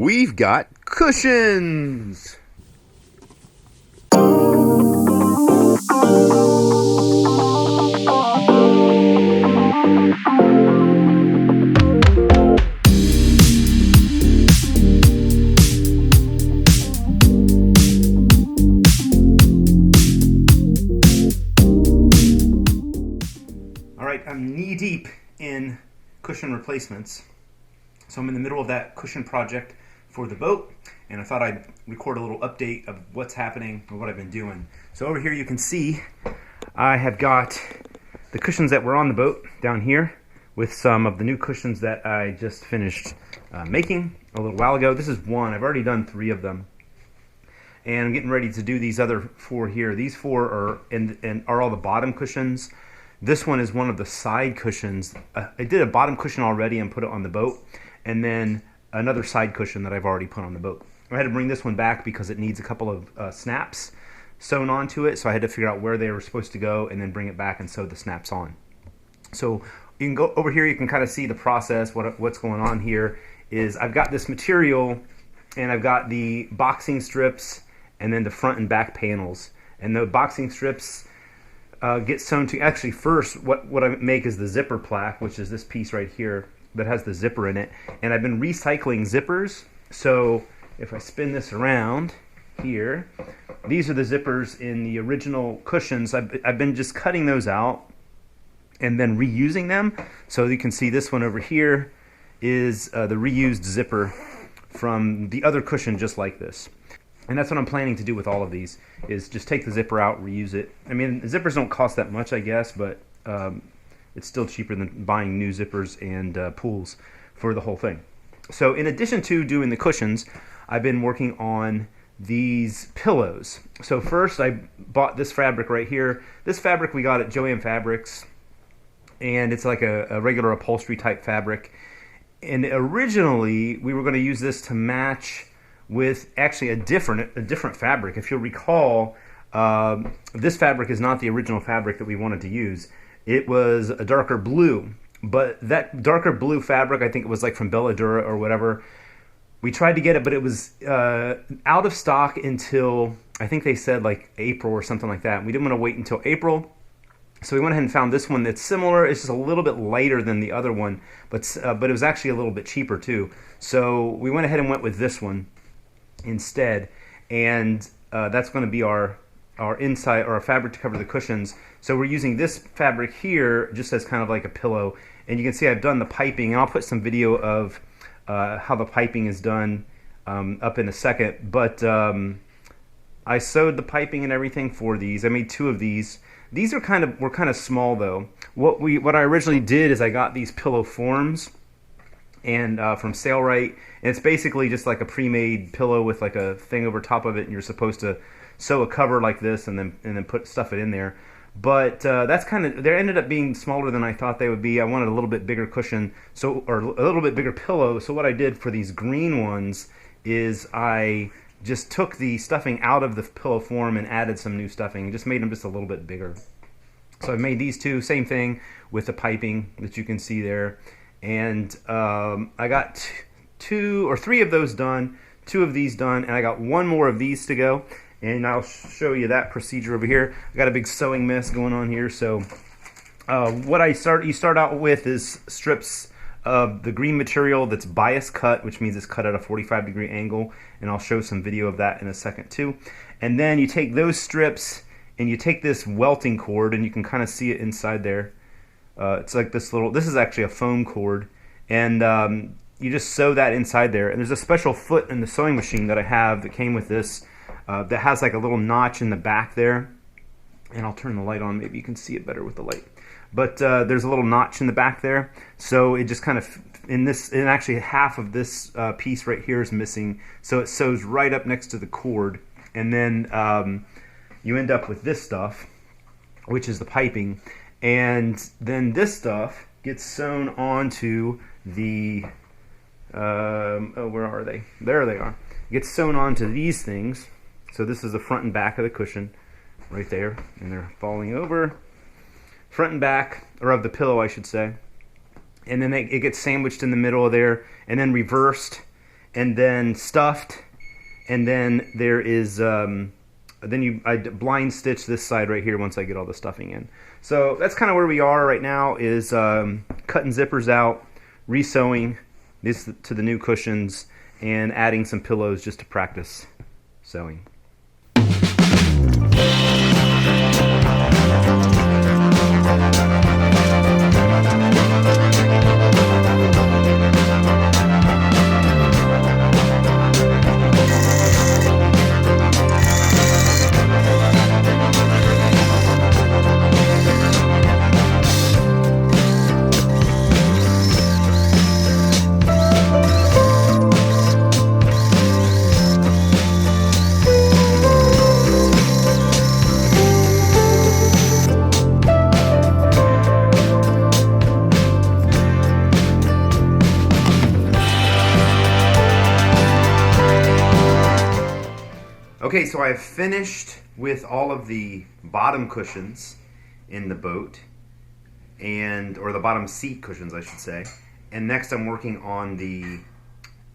We've got cushions. All right, I'm knee deep in cushion replacements. So I'm in the middle of that cushion project for the boat, and I thought I'd record a little update of what's happening and what I've been doing. So over here you can see I have got the cushions that were on the boat down here with some of the new cushions that I just finished making a little while ago. This is one. I've already done 3 of them, and I'm getting ready to do these other 4 here. These 4 are all the bottom cushions. This one is one of the side cushions. I did a bottom cushion already and put it on the boat, and then another side cushion that I've already put on the boat. I had to bring this one back because it needs a couple of snaps sewn onto it, so I had to figure out where they were supposed to go and then bring it back and sew the snaps on. So you can go over here, you can kind of see the process. What's going on here is I've got this material, and I've got the boxing strips and then the front and back panels. And the boxing strips get sewn to, actually first what I make is the zipper plaque, which is this piece right here that has the zipper in it. And I've been recycling zippers. So if I spin this around here, these are the zippers in the original cushions. I've been just cutting those out and then reusing them. So you can see this one over here is the reused zipper from the other cushion, just like this. And that's what I'm planning to do with all of these, is just take the zipper out, reuse it. I mean, zippers don't cost that much, I guess, but it's still cheaper than buying new zippers and pulls for the whole thing. So in addition to doing the cushions, I've been working on these pillows. So first I bought this fabric right here. This fabric we got at Joann Fabrics, and it's like a regular upholstery type fabric. And originally we were going to use this to match with actually a different fabric. If you'll recall, this fabric is not the original fabric that we wanted to use. It was a darker blue, but that darker blue fabric, I think it was like from Belladura or whatever, we tried to get it, but it was out of stock until, I think they said like April or something like that. We didn't want to wait until April, so we went ahead and found this one that's similar. It's just a little bit lighter than the other one, but it was actually a little bit cheaper too. So we went ahead and went with this one instead, and that's going to be our inside, or our fabric to cover the cushions. So we're using this fabric here just as kind of like a pillow, and you can see I've done the piping, and I'll put some video of how the piping is done up in a second. But I sewed the piping and everything for these. I made 2 of these. These were kind of small though. What I originally did is I got these pillow forms and from Sailrite, and it's basically just like a pre-made pillow with like a thing over top of it, and you're supposed to sew a cover like this and then put stuff it in there. But that's they ended up being smaller than I thought they would be. I wanted a little bit bigger cushion, or a little bit bigger pillow. So what I did for these green ones is I just took the stuffing out of the pillow form and added some new stuffing and just made them just a little bit bigger. So I made these 2, same thing with the piping that you can see there. And I got 2 or 3 of those done, 2 of these done, and I got 1 more of these to go. And I'll show you that procedure over here. I got a big sewing mess going on here. So you start out with is strips of the green material that's bias cut, which means it's cut at a 45-degree angle, and I'll show some video of that in a second too. And then you take those strips and you take this welting cord, and you can kind of see it inside there. It's like this is actually a foam cord, and you just sew that inside there. And there's a special foot in the sewing machine that I have that came with this that has like a little notch in the back there. And I'll turn the light on, maybe you can see it better with the light. But there's a little notch in the back there, so it just kind of, and actually half of this piece right here is missing, so it sews right up next to the cord. And then you end up with this stuff, which is the piping. And then this stuff gets sewn onto the, where are they? There they are. It gets sewn onto these things. So this is the front and back of the cushion right there, and they're falling over. Front and back, or of the pillow I should say. And then it gets sandwiched in the middle of there, and then reversed, and then stuffed, and then there is I blind stitch this side right here once I get all the stuffing in. So that's kind of where we are right now, is cutting zippers out, re-sewing this to the new cushions, and adding some pillows just to practice sewing. Okay, so I've finished with all of the bottom cushions in the boat, or the bottom seat cushions, I should say. And next I'm working on the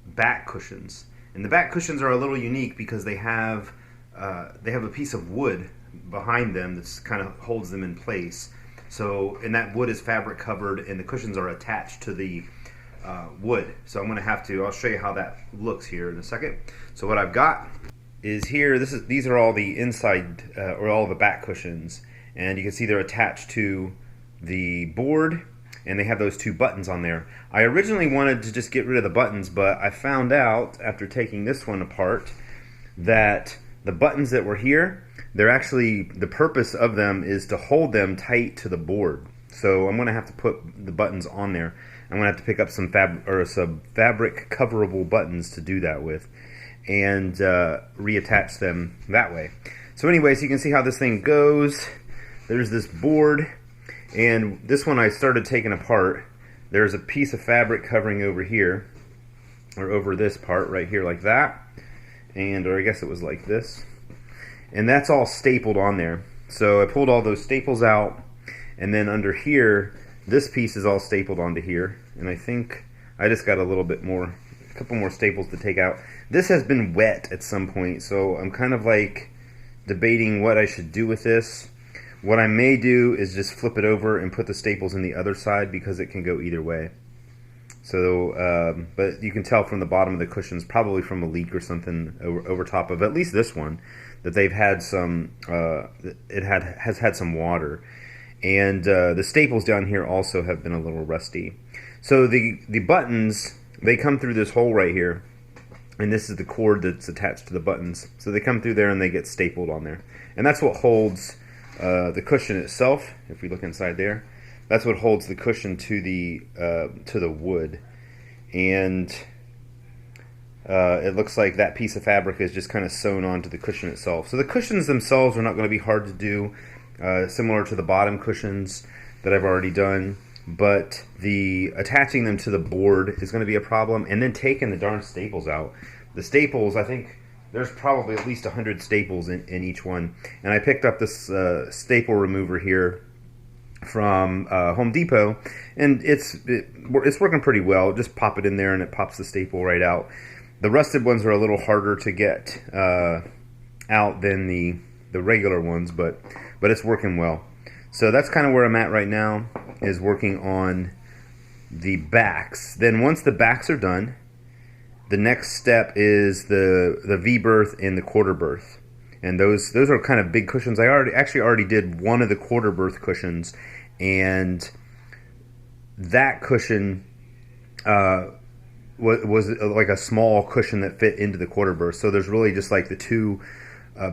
back cushions. And the back cushions are a little unique because they have a piece of wood behind them that kind of holds them in place. So, and that wood is fabric covered, and the cushions are attached to the wood. So I'm going to I'll show you how that looks here in a second. So what I've got is here, these are all the inside, or all the back cushions, and you can see they're attached to the board, and they have those two buttons on there. I originally wanted to just get rid of the buttons, but I found out after taking this one apart that the buttons that were here, they're actually, the purpose of them is to hold them tight to the board. So I'm going to have to put the buttons on there. I'm going to have to pick up some fabric coverable buttons to do that with, and reattach them that way. So anyways, you can see how this thing goes. There's this board, and this one I started taking apart. There's a piece of fabric covering over here, or over this part right here, like that, or I guess it was like this, and that's all stapled on there. So I pulled all those staples out, and then under here, this piece is all stapled onto here, and I think I just got a couple more staples to take out. This has been wet at some point, so I'm kind of like debating what I should do with this. What I may do is just flip it over and put the staples in the other side, because it can go either way. So, but you can tell from the bottom of the cushions, probably from a leak or something over top of at least this one, that they've had some, has had some water. And the staples down here also have been a little rusty. So the buttons, they come through this hole right here, and this is the cord that's attached to the buttons. So they come through there and they get stapled on there. And that's what holds the cushion itself. If we look inside there, that's what holds the cushion to the wood. And it looks like that piece of fabric is just kind of sewn onto the cushion itself. So the cushions themselves are not going to be hard to do, similar to the bottom cushions that I've already done. But the attaching them to the board is going to be a problem, and then taking the darn staples out. The staples, I think there's probably at least 100 staples in each one, and I picked up this staple remover here from Home Depot, and it's working pretty well. Just pop it in there and it pops the staple right out. The rusted ones are a little harder to get out than the regular ones, but it's working well. So that's kind of where I'm at right now, is working on the backs. Then once the backs are done, the next step is the V-berth and the quarter berth. And those are kind of big cushions. I already did one of the quarter berth cushions, and that cushion was like a small cushion that fit into the quarter berth. So there's really just like the two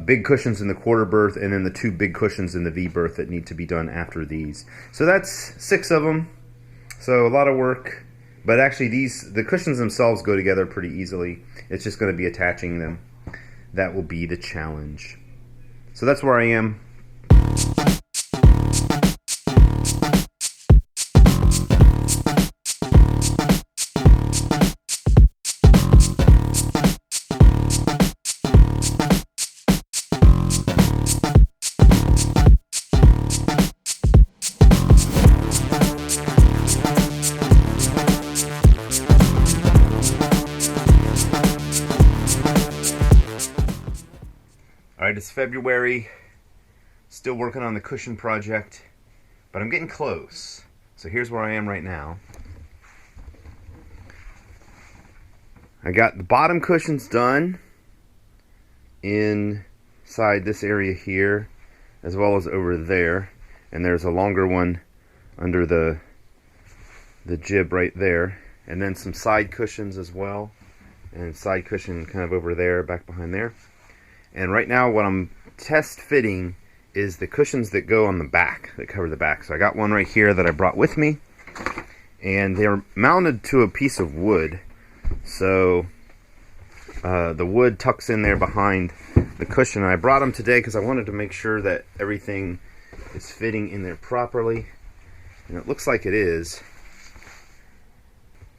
big cushions in the quarter berth, and then the two big cushions in the V berth that need to be done after these. So that's 6 of them. So a lot of work, but actually the cushions themselves go together pretty easily. It's just going to be attaching them. That will be the challenge. So that's where I am. Alright, it's February. Still working on the cushion project, but I'm getting close. So here's where I am right now. I got the bottom cushions done inside this area here, as well as over there. And there's a longer one under the jib right there. And then some side cushions as well. And side cushion kind of over there, back behind there. And right now what I'm test fitting is the cushions that go on the back, that cover the back. So I got one right here that I brought with me. And they're mounted to a piece of wood. So the wood tucks in there behind the cushion. I brought them today because I wanted to make sure that everything is fitting in there properly. And it looks like it is.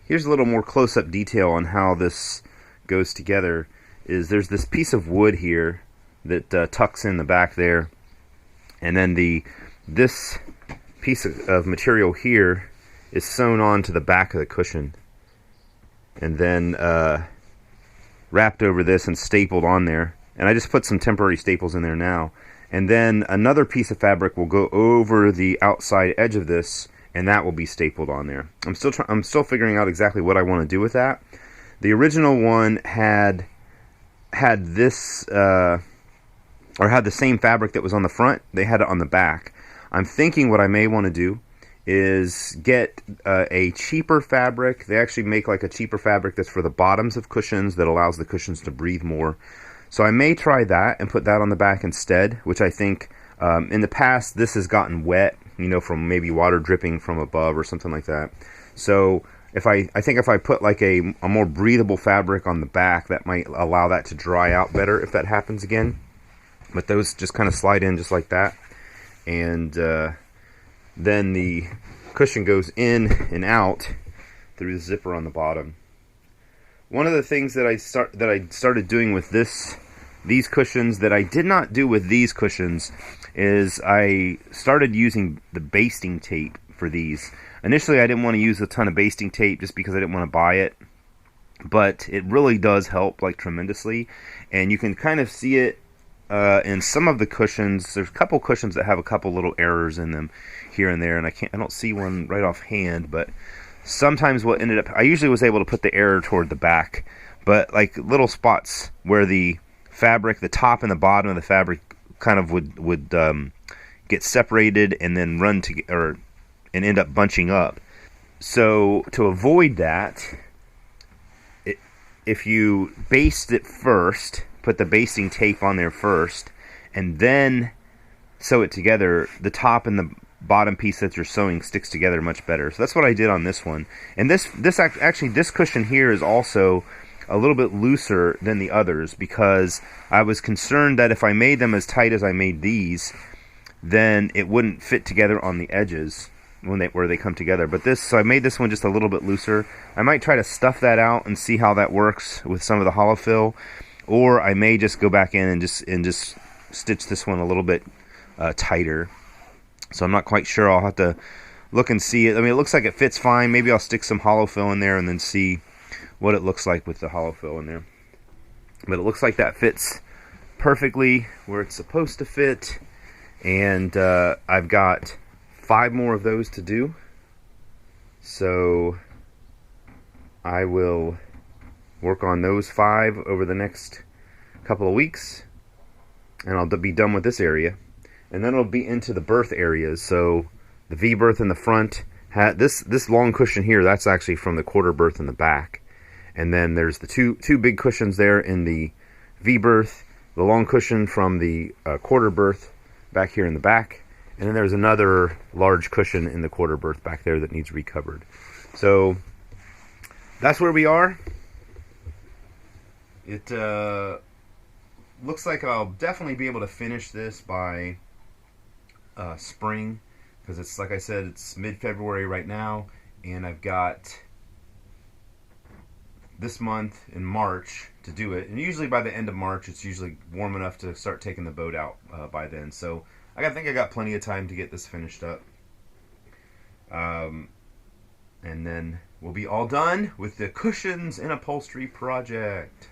Here's a little more close-up detail on how this goes together. There's this piece of wood here that tucks in the back there. And then this piece of material here is sewn on to the back of the cushion. And then wrapped over this and stapled on there. And I just put some temporary staples in there now. And then another piece of fabric will go over the outside edge of this, and that will be stapled on there. I'm still figuring out exactly what I want to do with that. The original one had this or had the same fabric that was on the front. They had it on the back. I'm thinking what I may want to do is get a cheaper fabric. They actually make like a cheaper fabric that's for the bottoms of cushions that allows the cushions to breathe more. So I may try that and put that on the back instead, which I think in the past this has gotten wet, you know, from maybe water dripping from above or something like that. So I think if I put like a more breathable fabric on the back, that might allow that to dry out better if that happens again. But those just kind of slide in just like that. And then the cushion goes in and out through the zipper on the bottom. One of the things that I started doing with these cushions that I did not do with these cushions is I started using the basting tape for these. Initially I didn't want to use a ton of basting tape just because I didn't want to buy it, but it really does help like tremendously, and you can kind of see it in some of the cushions. There's a couple cushions that have a couple little errors in them here and there, and I don't see one right offhand, but sometimes what ended up, I usually was able to put the error toward the back, but like little spots where the fabric, the top and the bottom of the fabric kind of would get separated and then run to and end up bunching up. So to avoid that, if you baste it first, put the basting tape on there first, and then sew it together, the top and the bottom piece that you're sewing sticks together much better. So that's what I did on this one. And this cushion here is also a little bit looser than the others because I was concerned that if I made them as tight as I made these, then it wouldn't fit together on the edges where they come together. But so I made this one just a little bit looser. I might try to stuff that out and see how that works with some of the hollow fill, or I may just go back in and just stitch this one a little bit tighter. So I'm not quite sure. I'll have to look and see it. I mean, it looks like it fits fine. Maybe I'll stick some hollow fill in there and then see what it looks like with the hollow fill in there. But it looks like that fits perfectly where it's supposed to fit. And I've got 5 more of those to do. So I will work on those 5 over the next couple of weeks. And I'll be done with this area. And then it'll be into the berth areas. So the V berth in the front, this long cushion here, that's actually from the quarter berth in the back. And then there's the two big cushions there in the V berth, the long cushion from the quarter berth back here in the back, and then there's another large cushion in the quarter berth back there that needs recovered. So that's where we are. It looks like I'll definitely be able to finish this by spring, because it's, like I said, it's mid-February right now, and I've got this month in March to do it. And usually by the end of March, it's usually warm enough to start taking the boat out by then. So I think I got plenty of time to get this finished up. And then we'll be all done with the cushions and upholstery project.